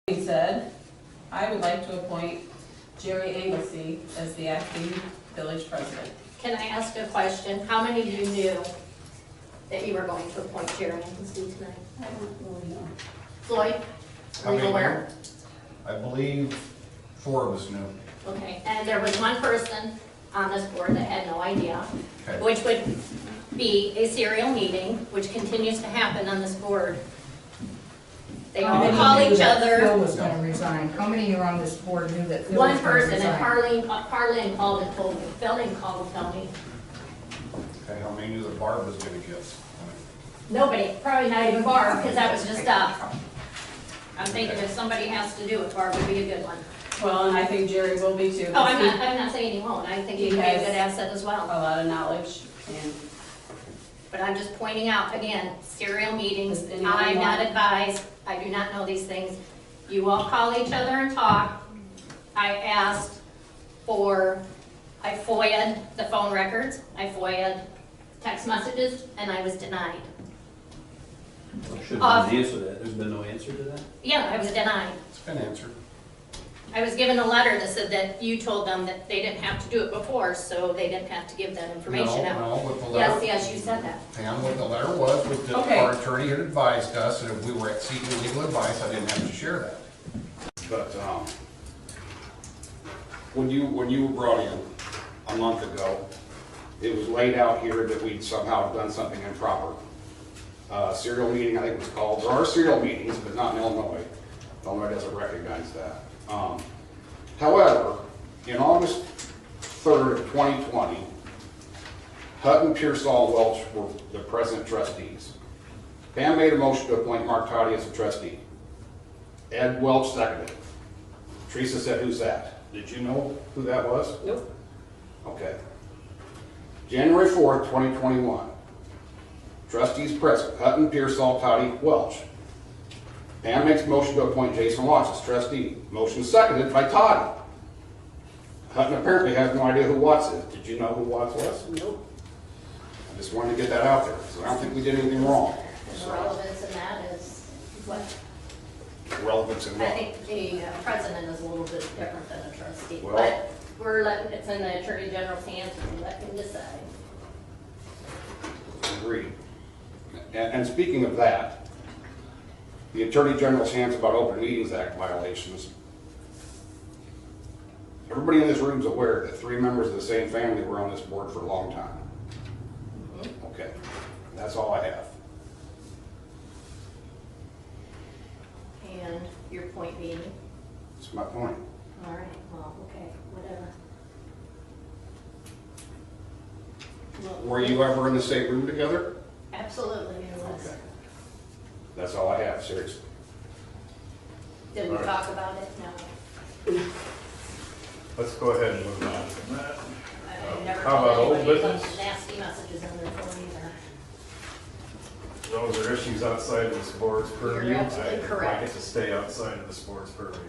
Being said, I would like to appoint Jerry Anglesey as the acting village president. Can I ask a question? How many of you knew that you were going to appoint Jerry Anglesey tonight? I don't really know. Floyd, How are you many aware? I believe 4 of us knew. Okay, and there was one person on this board that had no idea, Okay. which would be a serial meeting, which continues to happen on this board. They How all many call knew each that Phil other. was gonna resign? How many are on this board knew that Phil One was gonna person, resign? and Carlene called me. Phil didn't call and tell me. Okay, how many knew that Barb was gonna get? Nobody, probably not even Barb, because that was just, I'm thinking if somebody has to do it, Barb would be a good one. Well, and I think Jerry will be too. Oh, I'm not saying he won't, I think he would be a good asset as A well. lot of knowledge and But I'm just pointing out, again, serial meetings, Does anyone I'm not want- advised, I do not know these things. You all call each other and talk. I asked I FOIA'd the phone records, I FOIA'd text messages, and I was denied. Should have been an answer to that. There's been no answer to that? Yeah, I was denied. It's been answered. I was given a letter that said that you told them that they didn't have to do it before, so they didn't have to give that information out. No, what the Yes, letter, yes, you said that. Pam, what the letter was that Okay. our attorney had advised us, and if we were seeking legal advice, I didn't have to share that. But, when you were brought in a month ago, it was laid out here that we'd somehow done something improper. Serial meeting, I think it was called. There are serial meetings, but not in Illinois. Illinois doesn't recognize that. However, in August 3rd of 2020, Hutton, Pearsall, and Welch were the present trustees. Pam made a motion to appoint Mark Toddy as a trustee. Ed Welch seconded. Teresa said, "Who's that?" Did you know who that was? Nope. Okay. January 4th, 2021. Trustees present, Hutton, Pearsall, Toddy, Welch. Pam makes a motion to appoint Jason Watts as trustee. Motion seconded by Toddy. Hutton apparently has no idea who Watts is. Did you know who Watts was? Nope. I just wanted to get that out there, so I don't think we did anything wrong. The relevance in that is what? Relevance in I what? think the president is a little bit different than a trustee, Well- but we're letting, it's in the attorney general's hands, and let him decide. Agreed. And speaking of that, the Attorney General's hands about Open Meetings Act violations. Everybody in this room is aware that 3 members of the same family were on this board for a long time. Okay, that's all I have. And your point being, That's my point. all right, well, okay, whatever. Well, Were you ever in the same room together? Absolutely, it was. Okay. That's all I have, seriously. Did we All right. talk about it? No. Let's go ahead and move on from that. I never How about told old anybody about business? the nasty messages in their phone either. Those are issues outside of the sports purview. You're absolutely I'd correct. like it to stay outside of the sports purview.